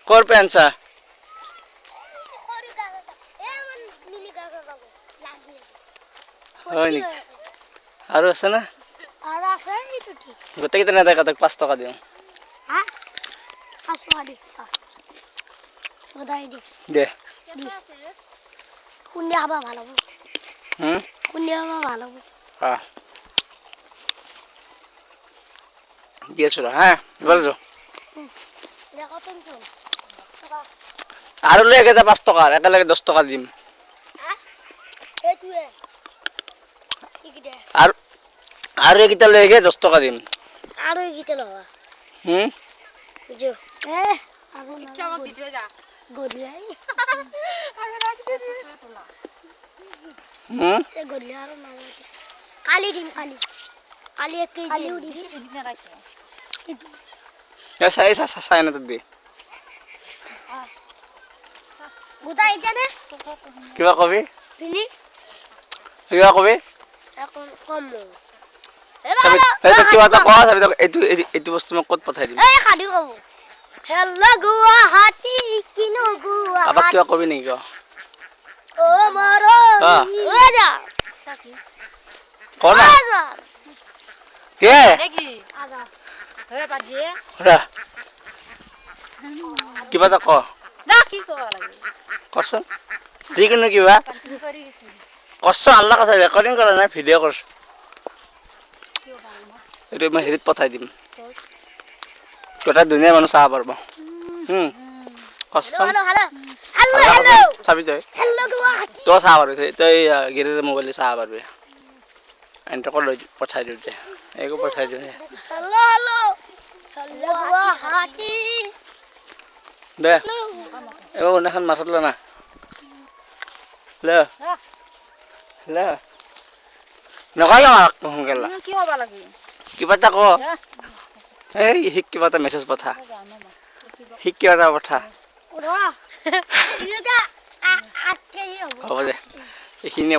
কৰ পেঞ্চা হয় নেকি আৰু আছে না গোটেইকেইটা নেদেখা তাক 5 টকা দিওঁ দে কুন্দিয়া খাবা ভাল হ'ব কুন্দিয়া খাবা ভাল হ'ব দি আছো হা এবাৰ যো আৰু লৈ একেটা 5 টকা একেলগে 10 টকা দিম আৰু এইকেইটা লৈ আহে 10 টকা দিম আৰু এইকেইটা লবা বুঝো আৰু ইচ্ছা মত দি থৈ যা গলিয়াই আৰু ৰাখি দি এ গলিয়া আৰু নাগা কালি দিম কালি এক কেজি কালি দিবি এদিন ৰাখে এ চাই না দি বুটা ইটা নে কিবা কবি তিনি কিবা কবি এখন কম এইটো কিবা এটা কোৱা চাবি এইটো বস্তু মই ক'ত পঠাই দিম এই খাদি কব হেল্ল গুৱাহাটী কিনো গুৱাহাটী আবাক কিবা কবি নেকি ও মৰো ও যা কোন কে দেখি আজা হে পাজিয়ে ৰা কিবা এটা ক না কি কব লাগে কৰছ যিকোনো কিবা কৰছ আল্লাহ কথা ৰেকৰ্ডিং কৰা নাই ভিডিঅ' কৰছ এইটো মই হেৰিত পঠাই দিম গোটেই দুনিয়াৰ মানুহ চাব পাৰিব কষ্ট হেল্ল চাবি তই গুৱাহাটী তই চাব পাৰিবি তই গিৰিৰ মোবাইল চাব পাৰিবি এণ্টকৰ লৈ পঠাই দিওঁ দে এইকো পঠাই দিওঁ হেল্ল গুৱাহাটী দে এইবাৰ কোনখন মাছত ল না ল ল নকয় সোনকালে কি হ'ব লাগে কিবা এটা ক এই শিক কিবা এটা মেছেজ পঠা শিক কিবা এটা পঠা হ'ব দে এইখিনিয়ে